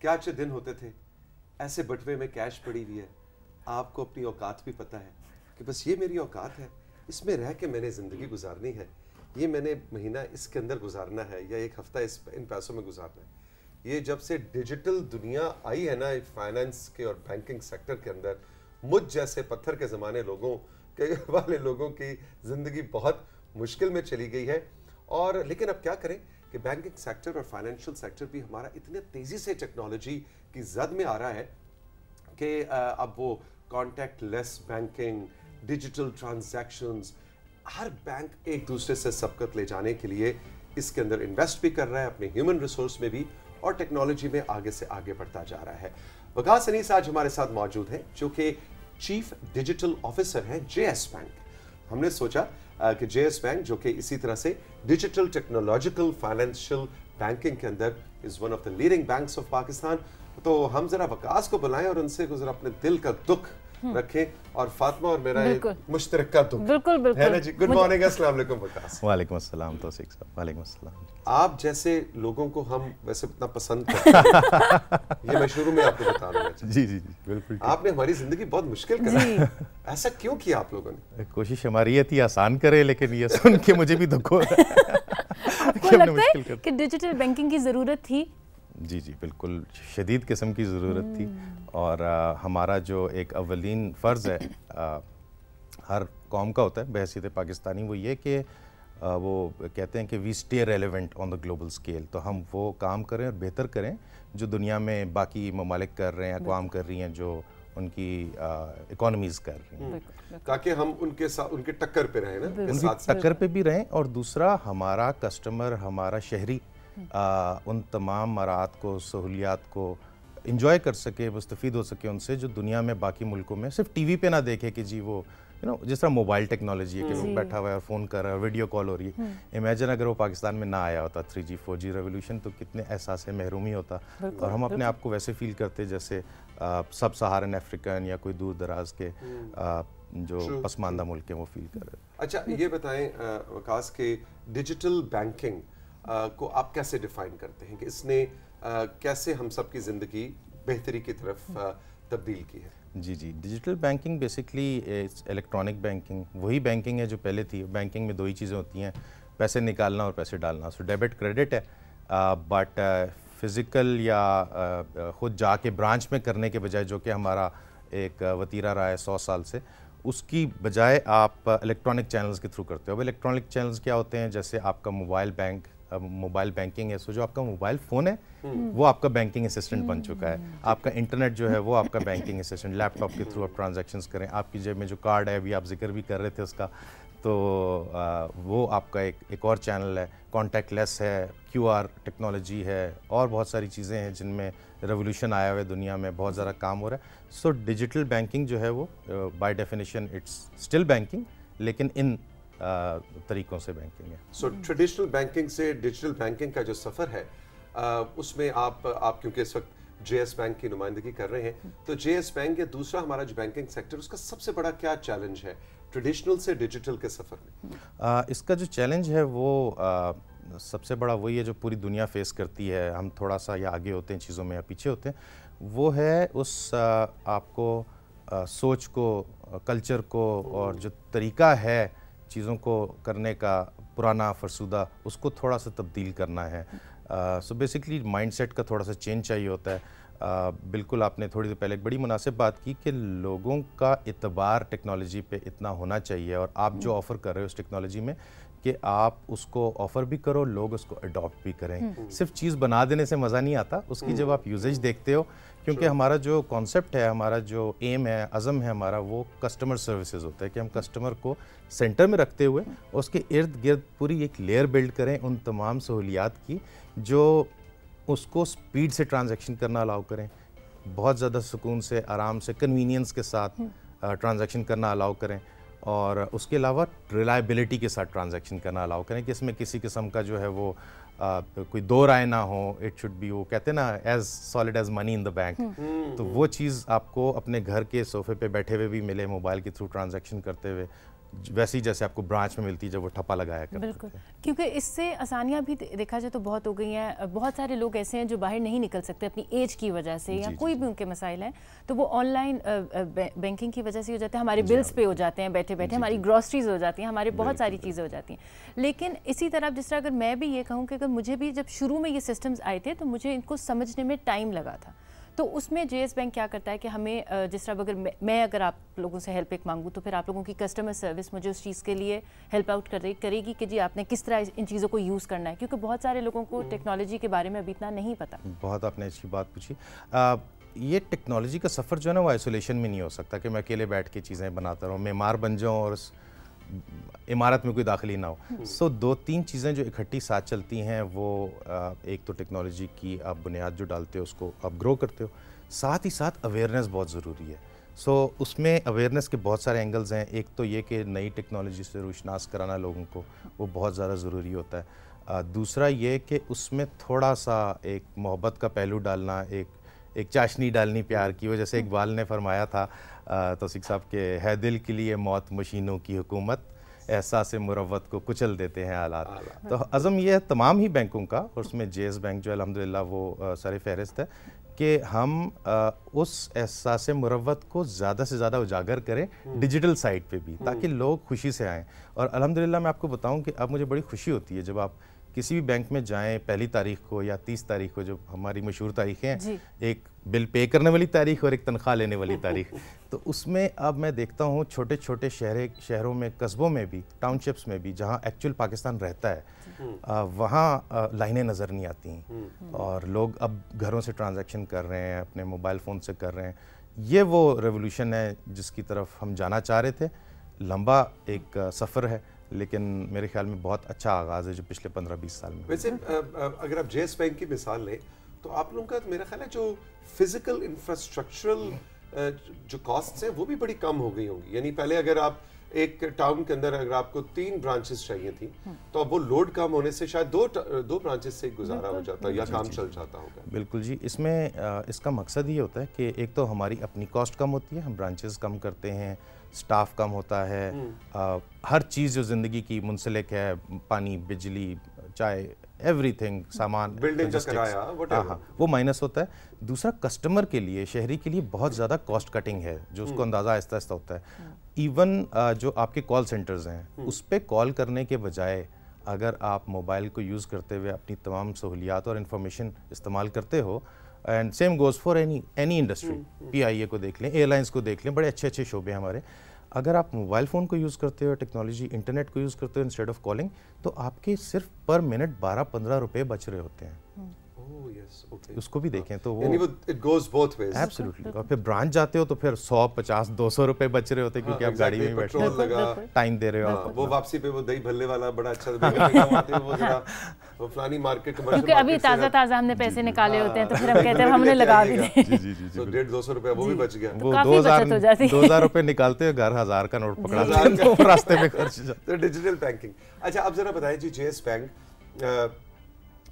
क्या अच्छे दिन होते थे, ऐसे बटवे में कैश पड़ी हुई है, आपको अपनी औकात भी पता है कि बस ये मेरी औकात है, इसमें रह के मैंने ज़िंदगी गुजारनी है, ये मैंने महीना इसके अंदर गुजारना है या एक हफ्ता इन पैसों में गुजारना है। ये जब से डिजिटल दुनिया आई है ना फाइनेंस के और बैंकिंग सेक्टर के अंदर, मुझ जैसे पत्थर के ज़माने लोगों के वाले लोगों की ज़िंदगी बहुत मुश्किल में चली गई है। और लेकिन अब क्या करें कि बैंकिंग सेक्टर और फाइनेंशियल सेक्टर भी हमारा इतने तेज़ी से टेक्नोलॉजी की जद में आ रहा है कि अब वो contactless banking, digital transactions, हर बैंक एक दूसरे से सबकत ले जाने के लिए इसके अंदर इन्वेस्ट भी कर रहा है, अपने ह्यूमन रिसोर्स में भी और टेक्नोलॉजी में आगे से आगे बढ़ता जा रहा है। वकास अनीस आज हमारे साथ मौजूद हैं जो कि चीफ डिजिटल ऑफिसर हैं जेएस बैंक। हमने सोचा कि जेएस बैंक जो कि इसी तरह से डिजिटल टेक्नोलॉजिकल फाइनेंशियल बैंकिंग के अंदर is one of the leading banks of Pakistan, तो हम जरा वकास को बुलाएं और उनसे जरा अपने दिल का दुख रखें और फातिमा और मेरा मुश्तरका दुख बिल्कुल है ना जी। गुड मॉर्निंग, अस्सलाम वालेकुम वकास। वालेकुम अस्सलाम तौसीक साहब। वालेकुम अस्सलाम। आप जैसे लोगों को हम वैसे इतना पसंद करते हैं ये मैं शुरू में आपको बता दूंगा। जी जी जी बिल्कुल। आपने हमारी जिंदगी बहुत मुश्किल करा, ऐसा क्यों किया आप लोगों ने? कोशिश हमारी ये थी आसान करे, लेकिन ये सुन के मुझे भी दुख हो रहा है। आपको लगता है कि डिजिटल बैंकिंग की जरूरत थी? जी जी बिल्कुल, शदीद किस्म की ज़रूरत थी। और हमारा जो एक अवलीन फ़र्ज़ है हर कौम का होता है बहसीत पाकिस्तानी, वो ये कि वो कहते हैं कि we stay relevant on the global scale. तो हम वो काम करें और बेहतर करें जो दुनिया में बाकी ममालिक कर रहे हैं, अक़वाम कर रही हैं, जो उनकी इकोनॉमीज़ कर रही हैं, ताकि हम उनके साथ उनके टक्कर पे रहें ना, उनकी टक्कर पे भी रहें। और दूसरा, हमारा कस्टमर, हमारा शहरी उन तमाम मराहत को, सहूलियात को इंजॉय कर सके, मुस्तफ़ीद हो सके उनसे, जो दुनिया में बाकी मुल्कों में सिर्फ टीवी पे ना देखे कि जी वो जिस तरह मोबाइल टेक्नोलॉजी है कि वो बैठा हुआ है और फ़ोन कर रहा है, वीडियो कॉल हो रही है। इमेजिन अगर वो पाकिस्तान में ना आया होता 3G 4G रेवोल्यूशन, तो कितने एहसास महरूमी होता। और हम अपने आप को वैसे फील करते जैसे सब सहारन अफ्रीकन या कोई दूर दराज के जो पसमानदा मुल्क हैं वो फील कर रहे हैं। अच्छा, ये बताएं वकास के डिजिटल बैंकिंग को आप कैसे डिफाइन करते हैं कि इसने कैसे हम सब की ज़िंदगी बेहतरी की तरफ तब्दील की है? जी जी, digital banking basically electronic banking वही बैंकिंग है जो पहले थी। बैंकिंग में दो ही चीज़ें होती हैं, पैसे निकालना और पैसे डालना। सो डेबिट क्रेडिट है, बट फिज़िकल या ख़ुद जाके ब्रांच में करने के बजाय, जो कि हमारा एक वतीरा रहा है 100 साल से, उसकी बजाय आप इलेक्ट्रॉनिक चैनल्स के थ्रू करते हो। अब इलेक्ट्रॉनिक चैनल्स क्या होते हैं? जैसे आपका मोबाइल बैंकिंग है, सो जो आपका मोबाइल फ़ोन है वो आपका बैंकिंग असिस्टेंट बन चुका है। आपका इंटरनेट जो है वो आपका बैंकिंग असिस्टेंट। लैपटॉप के थ्रू आप ट्रांजैक्शंस करें, आपकी जेब में जो कार्ड है, अभी आप जिक्र भी कर रहे थे उसका, तो वो आपका एक और चैनल है। कॉन्टैक्ट लेस है, QR टेक्नोलॉजी है, और बहुत सारी चीज़ें हैं जिनमें रेवोल्यूशन आया हुआ है, दुनिया में बहुत ज़्यादा काम हो रहा है। सो डिजिटल बैंकिंग जो है वो by definition it's still banking, लेकिन इन तरीक़ों से बैंकिंग है। सो ट्रेडिशनल बैंकिंग से डिजिटल बैंकिंग का जो सफ़र है उसमें आप क्योंकि इस वक्त जेएस बैंक की नुमाइंदगी कर रहे हैं, तो जेएस बैंक या दूसरा हमारा जो बैंकिंग सेक्टर, उसका सबसे बड़ा क्या चैलेंज है ट्रेडिशनल से डिजिटल के सफ़र में? इसका जो चैलेंज है वो सबसे बड़ा वही है जो पूरी दुनिया फेस करती है। हम थोड़ा सा या आगे होते हैं चीज़ों में या पीछे होते हैं, वो है उस आपको सोच को, कल्चर को, और जो तरीका है चीज़ों को करने का पुराना फरसुदा, उसको थोड़ा सा तब्दील करना है। सो बेसिकली माइंडसेट का थोड़ा सा चेंज चाहिए होता है। बिल्कुल, आपने थोड़ी देर पहले एक बड़ी मुनासिब बात की कि लोगों का इतबार टेक्नोलॉजी पे इतना होना चाहिए, और आप जो ऑफ़र कर रहे हो उस टेक्नोलॉजी में, कि आप उसको ऑफ़र भी करो, लोग उसको अडॉप्ट भी करें। सिर्फ चीज़ बना देने से मज़ा नहीं आता, उसकी जब आप यूजेज देखते हो, क्योंकि हमारा जो कॉन्सेप्ट है, हमारा जो एम है, अज़म है हमारा, वो कस्टमर सर्विसेज होता है कि हम कस्टमर को सेंटर में रखते हुए उसके इर्द गिर्द पूरी एक लेयर बिल्ड करें उन तमाम सहूलियात की जो उसको स्पीड से ट्रांजैक्शन करना अलाउ करें, बहुत ज़्यादा सुकून से, आराम से, कन्वीनियंस के साथ ट्रांजैक्शन करना अलाउ करें, और उसके अलावा रिलायबिलिटी के साथ ट्रांजैक्शन करना अलाउ करें कि इसमें किसी किस्म का जो है वो कोई दो राय ना हो। इट शुड बी, वो कहते हैं ना, as solid as money in the bank. तो वो चीज़ आपको अपने घर के सोफे पे बैठे हुए भी मिले, मोबाइल के थ्रू ट्रांजैक्शन करते हुए। वैसी जैसे आपको ब्रांच में मिलती है जब वो ठप्पा लगाया करते बिल्कुल थे। क्योंकि इससे आसानियां भी देखा जाए तो बहुत हो गई हैं। बहुत सारे लोग ऐसे हैं जो बाहर नहीं निकल सकते अपनी एज की वजह से या कोई भी उनके मसाइल हैं, तो वो ऑनलाइन बैंकिंग की वजह से हो जाते हैं। हमारे बिल्स पे हो जाते हैं बैठे बैठे, हमारी ग्रॉसरीज हो जाती हैं, हमारे बहुत सारी चीज़ें हो जाती हैं। लेकिन इसी तरह जिस तरह अगर मैं भी ये कहूँ कि अगर मुझे भी जब शुरू में ये सिस्टम्स आए थे तो मुझे इनको समझने में टाइम लगा था। तो उसमें जेएस बैंक क्या करता है कि हमें जिस तरह अगर मैं अगर आप लोगों से हेल्प एक मांगूँ तो फिर आप लोगों की कस्टमर सर्विस मुझे उस चीज़ के लिए हेल्प आउट करेगी कि जी आपने किस तरह इन चीज़ों को यूज़ करना है, क्योंकि बहुत सारे लोगों को टेक्नोलॉजी के बारे में अभी इतना नहीं पता। बहुत आपने अच्छी बात पूछी। ये टेक्नोलॉजी का सफ़र जो है ना वो आइसोलेशन में नहीं हो सकता कि मैं अकेले बैठ के चीज़ें बनाता रहूँ, मेमार बन जाऊँ और इमारत में कोई दाखिली ना हो। सो दो तीन चीज़ें जो इकट्ठी साथ चलती हैं वो एक तो टेक्नोलॉजी की आप बुनियाद जो डालते हो उसको आप ग्रो करते हो, साथ ही साथ अवेयरनेस बहुत ज़रूरी है। सो उसमें अवेयरनेस के बहुत सारे एंगल्स हैं। एक तो ये कि नई टेक्नोलॉजी से रुशनास कराना लोगों को, वो बहुत ज़्यादा ज़रूरी होता है। दूसरा ये कि उसमें थोड़ा सा एक मोहब्बत का पहलू डालना, एक चाशनी डालनी प्यार की। वो जैसे इकबाल ने फरमाया था तौसीक साहब के, है दिल के लिए मौत मशीनों की हुकूमत, एहसास मुरव्वत को कुचल देते हैं हालात। तो अज़म ये है तमाम ही बैंकों का, और उसमें जेएस बैंक जो अल्हम्दुलिल्लाह वो सर फहरिस्त है कि हम उस एहसास मुरव्वत को ज़्यादा से ज़्यादा उजागर करें डिजिटल साइट पे भी, ताकि लोग खुशी से आएँ। और अल्हम्दुलिल्लाह मैं आपको बताऊं कि अब मुझे बड़ी खुशी होती है जब आप किसी भी बैंक में जाएं, पहली तारीख को या 30 तारीख को, जो हमारी मशहूर तारीखें हैं, एक बिल पे करने वाली तारीख और एक तनख्वाह लेने वाली तारीख। तो उसमें अब मैं देखता हूँ छोटे छोटे शहरों में, कस्बों में भी, टाउनशिप्स में भी, जहाँ एक्चुअल पाकिस्तान रहता है, वहाँ लाइनें नज़र नहीं आती हैं और लोग अब घरों से ट्रांजैक्शन कर रहे हैं, अपने मोबाइल फ़ोन से कर रहे हैं। ये वो रेवोल्यूशन है जिसकी तरफ हम जाना चाह रहे थे। लंबा एक सफ़र है, लेकिन मेरे ख्याल में बहुत अच्छा आगाज़ है जो पिछले 15-20 साल में। वैसे अगर आप जेएस बैंक की मिसाल लें तो आप लोगों का मेरा ख्याल है जो फिजिकल इंफ्रास्ट्रक्चरल जो कॉस्ट्स हैं वो भी बड़ी कम हो गई होंगी। यानी पहले अगर आप एक टाउन के अंदर अगर आपको 3 ब्रांचेस चाहिए थी तो अब वो लोड कम होने से शायद दो ब्रांचेस से गुजारा हो जाता या काम चल जाता होगा। बिल्कुल जी, इसमें इसका मकसद ये होता है कि एक तो हमारी अपनी कॉस्ट कम होती है, हम ब्रांचेस कम करते हैं, स्टाफ कम होता है, हर चीज़ जो ज़िंदगी की मुंसलिक है, पानी, बिजली, चाय, एवरीथिंग, सामान, बिल्डिंग का किराया, हाँ, वो माइनस होता है। दूसरा, कस्टमर के लिए, शहरी के लिए बहुत ज़्यादा कॉस्ट कटिंग है जो उसको अंदाज़ा आहिस्ता आहिस्ता होता है। इवन जो आपके कॉल सेंटर्स हैं उस पर कॉल करने के बजाय अगर आप मोबाइल को यूज़ करते हुए अपनी तमाम सहूलियात और इन्फॉर्मेशन इस्तेमाल करते हो, and same goes for any industry, PIA को देख लें, एयरलाइंस को देख लें, बड़े अच्छे अच्छे शोबे हमारे, अगर आप मोबाइल फ़ोन को यूज़ करते हो, टेक्नोलॉजी, इंटरनेट को यूज़ करते हो इंस्टेड ऑफ कॉलिंग, तो आपके सिर्फ पर मिनट 12-15 रुपए बच रहे होते हैं। उसको भी देखें तो वो it goes both ways। Absolutely. और फिर ब्रांच जाते हो तो फिर 100-50-200 रुपए बच रहे होते हैं क्योंकि आप गाड़ी में बैठे हो, टाइम दे रहे हो आप। वो वापसी पे वो दही भल्ले वाला बड़ा अच्छा वो जरा वो फलानी मार्केट, क्योंकि अभी ताज़ा हमने पैसे निकाले होते हैं तो फिर हम कहते हैं हमने लगा भी दिए। जी जी जी, तो 150-200 रुपए वो भी बच गया। वो 2000 रुपए निकालते हैं, घर 1000 का नोट पकड़ा तो रास्ते में खर्च जाता। तो डिजिटल बैंकिंग। अच्छा, आप जरा बताएं जी, जेएस बैंक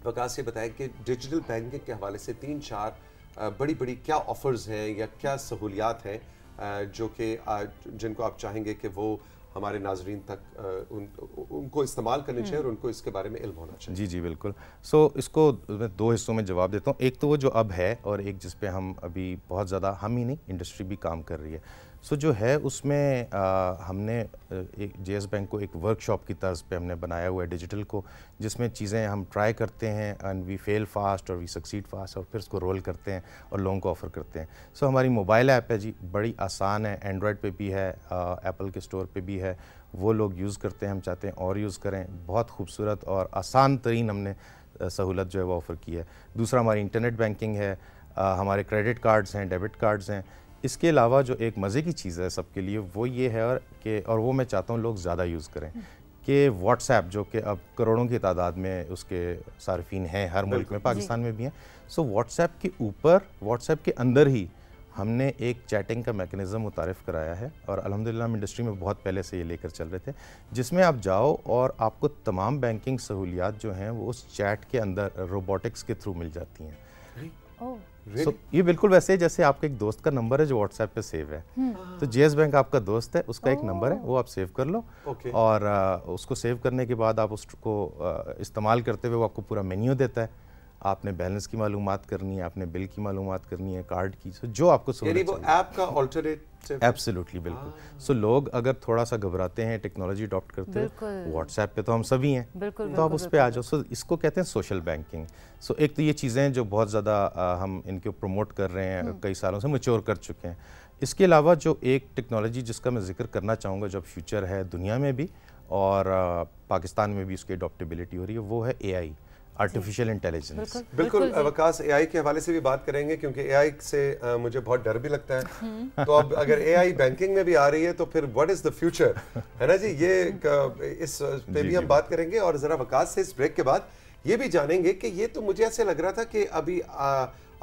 वकास से बताएं कि डिजिटल बैंकिंग के हवाले से 3-4 बड़ी क्या ऑफर्स हैं या क्या सहूलियात हैं जो कि जिनको आप चाहेंगे कि वो हमारे नाजरीन तक उनको इस्तेमाल करने चाहिए और उनको इसके बारे में इल्म होना चाहिए। जी जी बिल्कुल। सो इसको मैं 2 हिस्सों में जवाब देता हूँ। एक तो वो जो अब है और एक जिस पे हम अभी बहुत ज़्यादा, हम ही नहीं इंडस्ट्री भी काम कर रही है। सो जो है उसमें हमने एक जेएस बैंक को एक वर्कशॉप की तर्ज पे हमने बनाया हुआ है डिजिटल को, जिसमें चीज़ें हम ट्राई करते हैं एंड वी फेल फास्ट और वी सक्सीड फास्ट, और फिर उसको रोल करते हैं और लोगों को ऑफ़र करते हैं। सो हमारी मोबाइल ऐप है जी, बड़ी आसान है, एंड्रॉयड पे भी है, एप्पल के स्टोर पे भी है, वो लोग यूज़ करते हैं, हम चाहते हैं और यूज़ करें। बहुत खूबसूरत और आसान तरीन हमने सहूलत जो है वो ऑफ़र की है। दूसरा हमारी इंटरनेट बैंकिंग है, हमारे क्रेडिट कार्ड्स हैं, डेबिट कार्ड्स हैं। इसके अलावा जो एक मज़े की चीज़ है सबके लिए वो ये है और वो मैं चाहता हूँ लोग ज़्यादा यूज़ करें, कि व्हाट्सएप जो कि अब करोड़ों की तादाद में उसके सार्फिन हैं हर मुल्क में, पाकिस्तान में भी हैं। सो व्हाट्सएप के ऊपर, व्हाट्सएप के अंदर ही हमने एक चैटिंग का मैकेनिज़्म मुतारिफ़ कराया है और अल्हम्दुलिल्लाह हम इंडस्ट्री में बहुत पहले से ये लेकर चल रहे थे, जिसमें आप जाओ और आपको तमाम बैंकिंग सहूलियात जो हैं वो उस चैट के अंदर रोबोटिक्स के थ्रू मिल जाती हैं। ये बिल्कुल वैसे है जैसे आपके एक दोस्त का नंबर है जो व्हाट्सएप पे सेव है, तो जेएस बैंक आपका दोस्त है, उसका एक नंबर है, वो आप सेव कर लो। और उसको सेव करने के बाद आप उसको इस्तेमाल करते हुए वो आपको पूरा मेन्यू देता है। आपने बैलेंस की मालूमात करनी है, आपने बिल की मालूमात करनी है, कार्ड की, जो आपको यानी वो ऐप का ऑल्टरनेटिव। एब्सोल्युटली, बिल्कुल। सो लोग अगर थोड़ा सा घबराते हैं टेक्नोलॉजी अडॉप्ट करते हैं, व्हाट्सएप पे तो हम सभी हैं, तो आप उस पर आ जाओ। सो इसको कहते हैं सोशल बैंकिंग। सो एक तो ये चीज़ें जो बहुत ज़्यादा हम इनके प्रमोट कर रहे हैं, कई सालों से मैच्योर कर चुके हैं। इसके अलावा जो एक टेक्नोलॉजी जिसका मैं जिक्र करना चाहूँगा, जो फ्यूचर है दुनिया में भी और पाकिस्तान में भी उसकी अडॉप्टेबिलिटी हो रही है, वो है AI, आर्टिफिशियल इंटेलिजेंस। बिल्कुल वकास AI के हवाले से भी बात करेंगे, क्योंकि AI से मुझे बहुत डर भी लगता है। तो अब अगर AI बैंकिंग में भी आ रही है तो फिर व्हाट इज द फ्यूचर, है ना जी, ये इस पे भी हम बात करेंगे। और जरा वकास से इस ब्रेक के बाद ये भी जानेंगे कि ये तो मुझे ऐसे लग रहा था कि अभी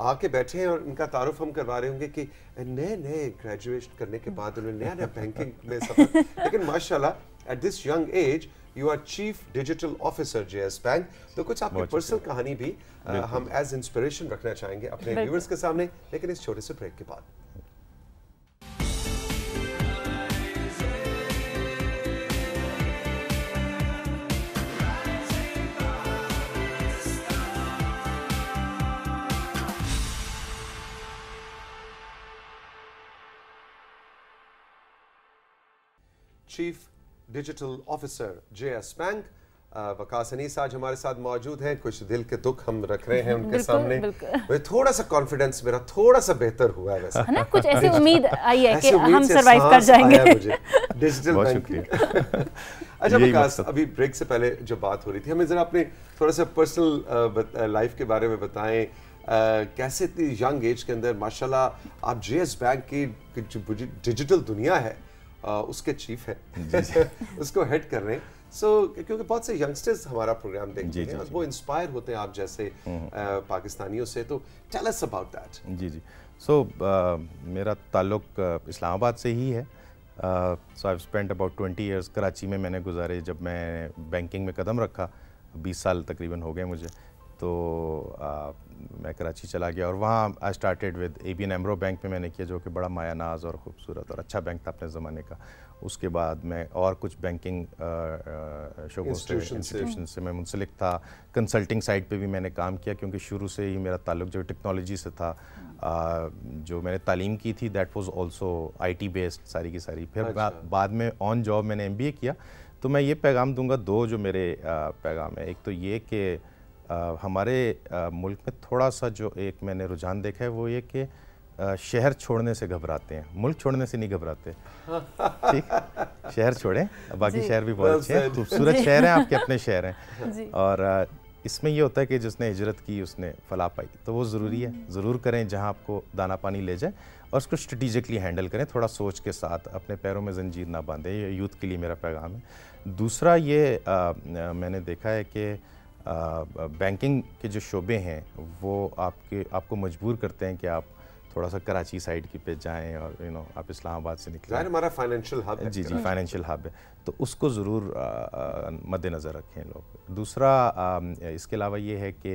आके बैठे हैं और इनका तारुफ हम करवा रहे होंगे कि नए ग्रेजुएट करने के बाद उन्होंने नया बैंकिंग में सफर, लेकिन माशाल्लाह at this young age you are chief digital officer JS Bank. तो कुछ आपकी पर्सनल कहानी भी हम एज इंस्पिरेशन रखना चाहेंगे अपने व्यूअर्स के सामने, लेकिन इस छोटे से ब्रेक के बाद। Chief digital officer JS Bank Waqas Anees आज हमारे साथ मौजूद हैं। कुछ दिल के दुख हम रख रहे हैं उनके सामने। थोड़ा सा कॉन्फिडेंस मेरा थोड़ा सा बेहतर हुआ है वैसे, है ना, कुछ ऐसी उम्मीद आई है कि हम सरवाइव कर जाएंगे डिजिटल बैंकिंग। अच्छा वकास, अभी ब्रेक से पहले जो बात हो रही थी, हमें जरा अपने थोड़ा सा पर्सनल लाइफ के बारे में बताएं। कैसे इतनी यंग एज के अंदर माशाल्लाह आप जेएस बैंक की डिजिटल दुनिया है उसके चीफ है उसको हेड कर रहे हैं। क्योंकि बहुत से यंगस्टर्स हमारा प्रोग्राम देखते हैं और वो इंस्पायर होते हैं आप जैसे पाकिस्तानियों से, तो टेल अस अबाउट दैट। जी। मेरा ताल्लुक इस्लामाबाद से ही है। So I spent about 20 years Karachi में मैंने गुजारे। जब मैं बैंकिंग में कदम रखा, 20 साल तकरीबन हो गए मुझे, तो मैं कराची चला गया और वहाँ I started with ABN AMRO bank में मैंने किया, जो कि बड़ा मायानाज और ख़ूबसूरत और अच्छा बैंक था अपने ज़माने का। उसके बाद मैं और कुछ बैंकिंग शोबों से, इंस्टीट्यूशन से मैं मुंसलिक था। कंसल्टिंग साइड पे भी मैंने काम किया, क्योंकि शुरू से ही मेरा ताल्लुक जो टेक्नोलॉजी से था। जो मैंने तालीम की थी that was also IT based सारी की सारी। फिर बाद में ऑन जॉब मैंने MBA किया। तो मैं ये पैगाम दूंगा, दो जो मेरे पैगाम है। एक तो ये कि हमारे मुल्क में थोड़ा सा जो एक मैंने रुझान देखा है वो ये कि शहर छोड़ने से घबराते हैं, मुल्क छोड़ने से नहीं घबराते। ठीक, शहर छोड़ें, बाकी शहर भी बहुत अच्छे हैं, खूबसूरत शहर हैं, आपके अपने शहर हैं। और इसमें ये होता है कि जिसने हिजरत की उसने फलाह पाई, तो वो ज़रूरी है, ज़रूर करें जहाँ आपको दाना पानी ले जाए, और उसको स्ट्रेटिजिकली हैंडल करें, थोड़ा सोच के साथ, अपने पैरों में जंजीर ना बांधें। ये यूथ के लिए मेरा पैगाम है। दूसरा ये मैंने देखा है कि बैंकिंग के जो शोबे हैं वो आपको मजबूर करते हैं कि आप थोड़ा सा कराची साइड की पे जाएं और आप इस्लामाबाद से निकलें। हमारा फाइनेंशियल हब है। जी, फाइनेंशियल हब है, तो उसको ज़रूर मद्देनज़र रखें लोग। दूसरा इसके अलावा ये है कि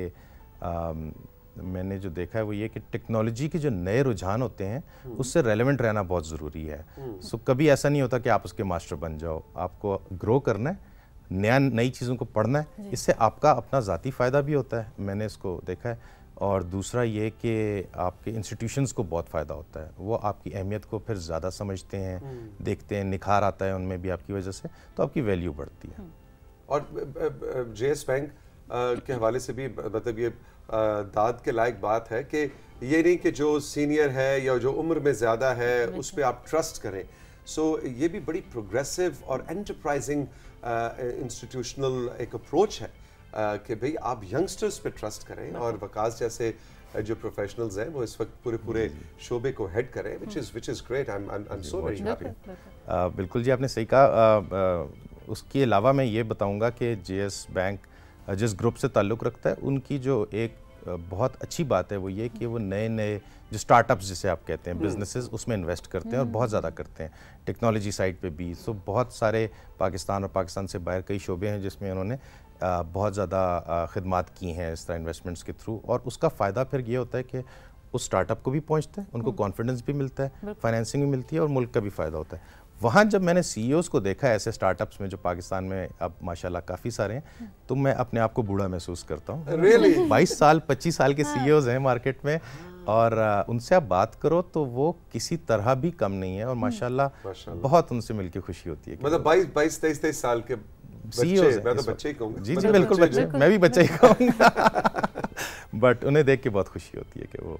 मैंने जो देखा है वो ये कि टेक्नोलॉजी के जो नए रुझान होते हैं उससे रेलेवेंट रहना बहुत ज़रूरी है। सो कभी ऐसा नहीं होता कि आप उसके मास्टर बन जाओ, आपको ग्रो करना है, नई चीज़ों को पढ़ना है। इससे आपका अपना ज़ाती फ़ायदा भी होता है, मैंने इसको देखा है। और दूसरा ये कि आपके इंस्टीट्यूशंस को बहुत फ़ायदा होता है, वो आपकी अहमियत को फिर ज़्यादा समझते हैं, देखते हैं, निखार आता है उनमें भी आपकी वजह से, तो आपकी वैल्यू बढ़ती है। और जेएस बैंक के हवाले से भी मतलब ये दाद के लायक बात है कि ये नहीं कि जो सीनियर है या जो उम्र में ज़्यादा है उस पर आप ट्रस्ट करें। ये भी बड़ी प्रोग्रेसिव और एंटरप्राइजिंग इंस्टीट्यूशनल एक अप्रोच है कि भाई आप यंगस्टर्स पे ट्रस्ट करें, और वकास जैसे जो प्रोफेशनल्स हैं वो इस वक्त पूरे शोबे को हेड करें, which is great. I'm so very happy. बिल्कुल जी, आपने सही कहा। उसके अलावा मैं ये बताऊंगा कि जेएस बैंक जिस ग्रुप से ताल्लुक़ रखता है उनकी जो एक बहुत अच्छी बात है वो ये कि वो नए जो स्टार्टअप्स जिसे आप कहते हैं बिजनेसेस, उसमें इन्वेस्ट करते हैं और बहुत ज़्यादा करते हैं, टेक्नोलॉजी साइड पे भी। बहुत सारे पाकिस्तान और पाकिस्तान से बाहर कई शोबे हैं जिसमें उन्होंने बहुत ज़्यादा खिदमात की हैं इस तरह इन्वेस्टमेंट्स के थ्रू, और उसका फ़ायदा फिर ये होता है कि उस स्टार्टअप को भी पहुंचता है, उनको कॉन्फिडेंस भी मिलता है, फाइनेंसिंग भी मिलती है और मुल्क का भी फ़ायदा होता है। वहाँ जब मैंने सीईओज़ को देखा ऐसे स्टार्टअप्स में जो पाकिस्तान में अब माशाल्लाह काफ़ी सारे हैं, तो मैं अपने आप को बूढ़ा महसूस करता हूँ। Really? 22 साल 25 साल के सीईओज़ हैं मार्केट में और उनसे आप बात करो तो वो किसी तरह भी कम नहीं है और माशाल्लाह बहुत उनसे मिलके खुशी होती है। मतलब 22-23 साल के बच्चे, मैं तो बच्चे ही कहूँगा। जी जी बिल्कुल बच्चे, मैं भी बच्चे ही कहूँगा बट उन्हें देख के बहुत खुशी होती है कि वो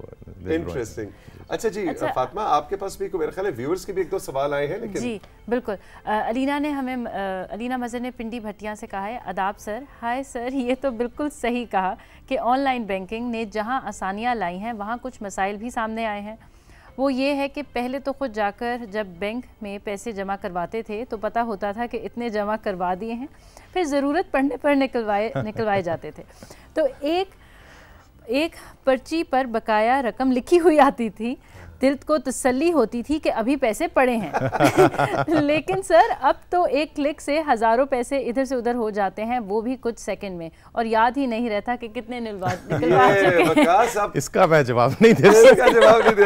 इंटरेस्टिंग। अच्छा जी, फातिमा आपके पास भी मेरे ख्याल है व्यूअर्स के भी एक दो सवाल आए हैं लेकिन जी बिल्कुल। अलीना ने हमें अलीना मजहर ने पिंडी भटिया से कहा है, आदाब सर। हाय सर, ये तो बिल्कुल सही कहा कि ऑनलाइन बैंकिंग ने जहां आसानियां लाई हैं वहां कुछ मसाइल भी सामने आए हैं। वो ये है कि पहले तो खुद जाकर जब बैंक में पैसे जमा करवाते थे तो पता होता था कि इतने जमा करवा दिए हैं, फिर ज़रूरत पड़ने पर निकलवाए जाते थे। तो एक पर्ची पर बकाया रकम लिखी हुई आती थी, दिल को तसल्ली होती थी कि अभी पैसे पड़े हैं लेकिन सर अब तो एक क्लिक से हज़ारों पैसे इधर से उधर हो जाते हैं, वो भी कुछ सेकंड में, और याद ही नहीं रहता कि कितने निकलवा चुके हैं। इसका मैं जवाब नहीं दे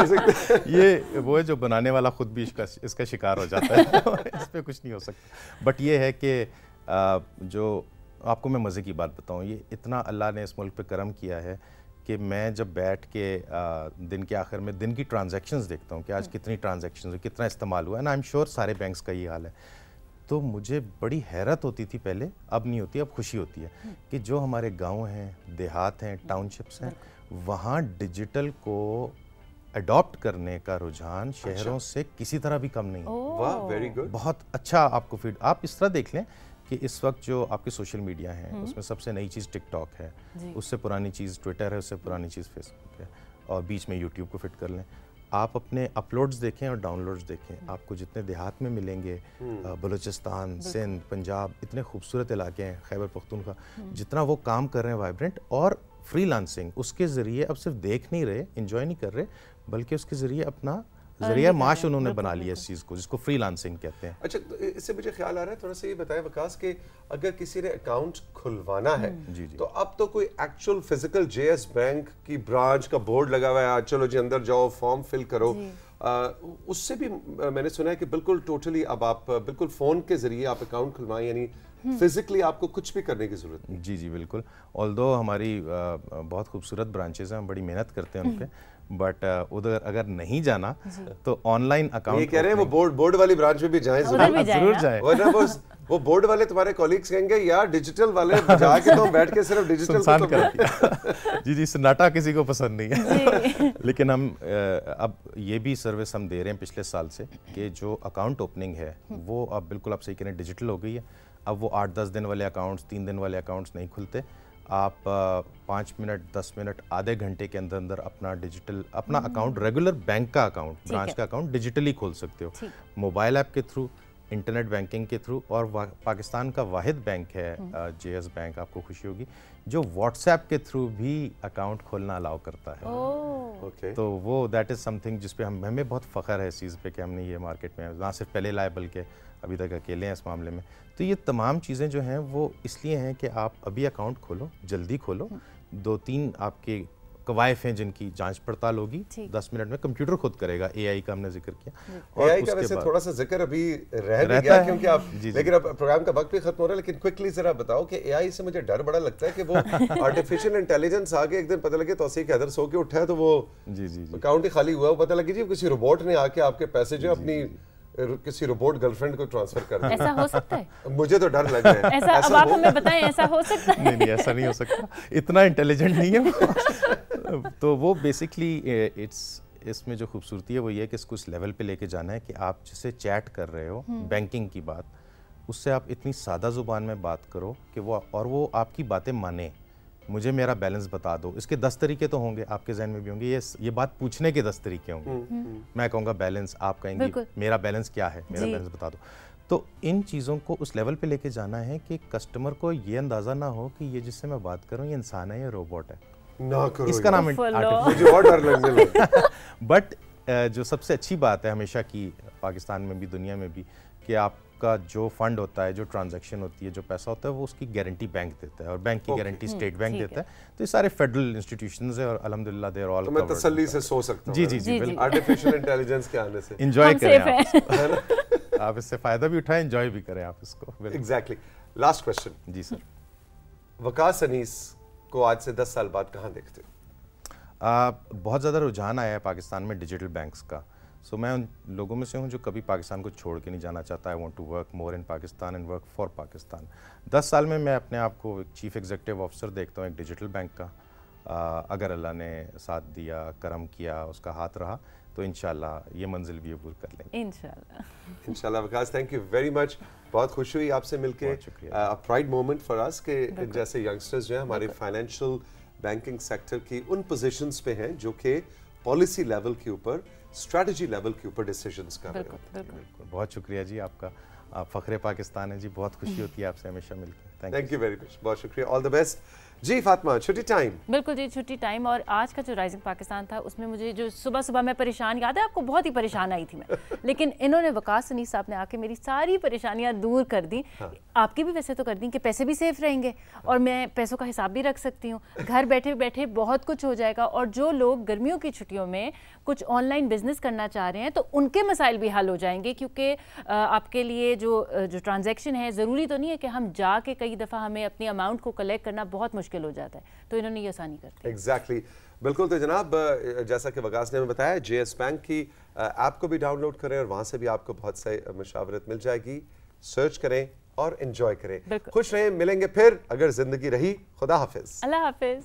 सकता ये वो है जो बनाने वाला खुद भी इसका शिकार हो जाता है इस पर कुछ नहीं हो सकता। बट ये है कि जो आपको मैं मज़े की बात बताऊँ, ये इतना अल्लाह ने इस मुल्क पे करम किया है कि मैं जब बैठ के दिन के आखिर में दिन की ट्रांजैक्शंस देखता हूँ कि आज कितनी ट्रांजैक्शंस हुई, कितना इस्तेमाल हुआ है ना, आई एम श्योर सारे बैंक्स का ये हाल है, तो मुझे बड़ी हैरत होती थी पहले, अब नहीं होती, अब खुशी होती है कि जो हमारे गांव हैं, देहात हैं, टाउनशिप्स हैं, वहाँ डिजिटल को अडॉप्ट करने का रुझान शहरों से किसी तरह भी कम नहीं है। वाह, वेरी गुड। बहुत अच्छा आपको फीड, आप इस तरह देख लें कि इस वक्त जो आपके सोशल मीडिया है उसमें सबसे नई चीज़ टिकटॉक है, उससे पुरानी चीज़ ट्विटर है, उससे पुरानी चीज़ फेसबुक है और बीच में यूट्यूब को फिट कर लें। आप अपने अपलोड्स देखें और डाउनलोड्स देखें, आपको जितने देहात में मिलेंगे, बलूचिस्तान, सिंध, पंजाब, इतने खूबसूरत इलाके हैं, खैबर पख्तूनख्वा, जितना वो काम कर रहे हैं वाइब्रेंट और फ्रीलांसिंग, उसके ज़रिए अब सिर्फ देख नहीं रहे, इंजॉय नहीं कर रहे, बल्कि उसके ज़रिए अपना ज़रिया माश उन्होंने बना लिया इस चीज़ को, जिसको फ्रीलांसिंग कहते हैं। अच्छा, तो इससे मुझे ख्याल आ रहा है, थोड़ा सा ये बताएं वकास कि अगर किसी ने अकाउंट खुलवाना है तो अब तो कोई एक्चुअल फिजिकल जेएस बैंक की ब्रांच का बोर्ड लगा हुआ है, आज चलो जी अंदर जाओ, फॉर्म फिल करो, उससे भी मैंने सुना है कि बिल्कुल टोटली अब आप बिल्कुल फ़ोन के ज़रिए आप अकाउंट खुलवाएं, यानी फिजिकली आपको कुछ भी करने की ज़रूरत नहीं। जी जी बिल्कुल। ऑल्दो हमारी बहुत खूबसूरत ब्रांचेज़ हैं, हम बड़ी मेहनत करते हैं उन पर, बट उधर अगर नहीं जाना तो ऑनलाइन अकाउंट, ये कह रहे हैं वो बोर्ड वाली ब्रांच में भी जाएं, जरूर जाएं, वरना वो बोर्ड वाले तुम्हारे कॉलीग्स कहेंगे यार डिजिटल वाले जाके तो हम बैठ के सिर्फ डिजिटल को तो जी जी सन्नाटा किसी को पसंद नहीं है लेकिन हम अब ये भी सर्विस हम दे रहे हैं पिछले साल से कि जो अकाउंट ओपनिंग है वो अब बिल्कुल आप सही कह रहे हैं डिजिटल हो गई है। अब वो 8-10 दिन वाले अकाउंट्स, 3 दिन वाले अकाउंट्स नहीं खुलते, आप 5 मिनट, 10 मिनट, आधे घंटे के अंदर अंदर अपना अकाउंट, रेगुलर बैंक का अकाउंट, ब्रांच का अकाउंट डिजिटली खोल सकते हो, मोबाइल ऐप के थ्रू, इंटरनेट बैंकिंग के थ्रू। और पाकिस्तान का वाहिद बैंक है जेएस बैंक, आपको खुशी होगी, जो व्हाट्सएप के थ्रू भी अकाउंट खोलना अलाउ करता है। तो वो दैट इज़ समथिंग जिस पे हमें बहुत फ़ख्र है इस चीज़ पे कि हमने ये मार्केट में ना सिर्फ पहले लाए बल्कि अभी तक अकेले हैं इस मामले में। तो ये तमाम चीज़ें जो हैं वो इसलिए हैं कि आप अभी अकाउंट खोलो, जल्दी खोलो, 2-3 आपके कवायफ हैं जिनकी जांच पड़ताल होगी, 10 मिनट में कंप्यूटर खुद करेगा। एआई का हमने जिक्र किया, और एआई का वैसे थोड़ा सा जिक्र अभी रह गया क्योंकि आप लेकिन अब प्रोग्राम का वक्त भी खत्म हो रहा है, लेकिन क्विकली जरा बताओ कि एआई से मुझे डर बड़ा लगता है कि वो आर्टिफिशियल इंटेलिजेंस आगे एक दिन पता लगे तौसीक हैदर सो के उठा है तो वो अकाउंट ही खाली हुआ, वो पता लगे जी किसी रोबोट ने आके आपके पैसे जो अपनी किसी रोबोट गर्लफ्रेंड को ट्रांसफर कर दिया। ऐसा हो सकता है? मुझे तो डर लग रहा है। ऐसा अब आप हमें बताएं, ऐसा हो सकता है? नहीं, ऐसा नहीं हो सकता, इतना इंटेलिजेंट नहीं है तो वो बेसिकली इसमें जो खूबसूरती है वो ये है कि इसको इस लेवल पे लेके जाना है कि आप जिससे चैट कर रहे हो बैंकिंग की बात, उससे आप इतनी सादा ज़ुबान में बात करो कि वो आपकी बातें माने। मुझे मेरा बैलेंस बता दो, इसके 10 तरीके तो होंगे, आपके जहन में भी होंगे, ये बात पूछने के 10 तरीके होंगे। मैं कहूँगा बैलेंस, आप कहेंगे मेरा बैलेंस क्या है, मेरा बैलेंस बता दो। तो इन चीज़ों को उस लेवल पे लेके जाना है कि कस्टमर को ये अंदाज़ा ना हो कि ये जिससे मैं बात कर रहा हूँ ये इंसान है या रोबोट है, ना करो, इसका नाम मुझे और डर लगने लगा। बट जो सबसे अच्छी बात है हमेशा की पाकिस्तान में भी दुनिया में भी कि आप आपका जो फंड होता है, जो ट्रांजैक्शन होती है, जो पैसा होता है, वो उसकी गारंटी बैंक देता है और बैंक की गारंटी स्टेट बैंक देता है। तो ये सारे फेडरल इंस्टीट्यूशंस है और अल्हम्दुलिल्लाह दे आर ऑल कवर्ड। मैं तसल्ली से सो सकता हूं। जी जी जी, बिल्कुल। आर्टिफिशियल इंटेलिजेंस के आने से एंजॉय करें आप इससे फायदा भी उठाएं, एंजॉय भी करें आप इसको। एग्जैक्टली। Last question. जी सर। वकास अनीस को आज से 10 साल बाद कहाँ देखते हो? बहुत ज़्यादा रुझान आया है पाकिस्तान में डिजिटल बैंक्स का। सो मैं उन लोगों में से हूँ जो कभी पाकिस्तान को छोड़ के नहीं जाना चाहता। I want to work more in Pakistan and work for Pakistan. 10 साल में मैं अपने आप को एक चीफ एग्जीक्यूटिव ऑफिसर देखता हूँ एक डिजिटल बैंक का। अगर अल्लाह ने साथ दिया, करम किया, उसका हाथ रहा, तो इंशाल्लाह ये मंजिल भी अबूर कर लेंगे। इंशाल्लाह। Waqas, thank you very much. बहुत खुशी हुई आपसे मिलके। प्राइड मोमेंट फॉर अस के जैसे यंगस्टर्स जो हैं हमारे फाइनेंशियल बैंकिंग सेक्टर की उन पोजीशंस पे हैं जो कि पॉलिसी लेवल के ऊपर, स्ट्रेटजी लेवल के ऊपर डिसीजंस कर रहे हैं। बिल्कुल, बहुत शुक्रिया जी आपका। आप फ़ख्रे पाकिस्तान है जी, बहुत खुशी होती है आपसे हमेशा मिलकर। थैंक यू वेरी मच, बहुत शुक्रिया, ऑल द बेस्ट जी। फातिमा, छुट्टी टाइम। बिल्कुल जी, छुट्टी टाइम। और आज का जो राइजिंग पाकिस्तान था उसमें मुझे जो सुबह सुबह मैं परेशान, याद है आपको, बहुत ही परेशान आई थी मैं, लेकिन इन्होंने वकास अनीस साहब ने आके मेरी सारी परेशानियां दूर कर दी। हाँ। आपकी भी वैसे तो कर दी कि पैसे भी सेफ रहेंगे और मैं पैसों का हिसाब भी रख सकती हूँ। घर बैठे बैठे बहुत कुछ हो जाएगा। और जो लोग गर्मियों की छुट्टियों में कुछ ऑनलाइन बिजनेस करना चाह रहे हैं तो उनके मसाइल भी हल हो जाएंगे, क्योंकि आपके लिए जो ट्रांजैक्शन है, ज़रूरी तो नहीं है कि हम जाके कई दफ़ा हमें अपनी अमाउंट को कलेक्ट करना बहुत मुश्किल हो जाता है, तो इन्होंने ये आसानी कर दी। एग्जैक्टली, बिल्कुल। तो जनाब, जैसा कि वकास ने हमें बताया, JS बैंक की ऐप को भी डाउनलोड करें और वहाँ से भी आपको बहुत सारी मशावरत मिल जाएगी। सर्च करें और एंजॉय करें। खुश रहें, मिलेंगे फिर अगर जिंदगी रही। खुदा हाफिज। अल्लाह हाफिज।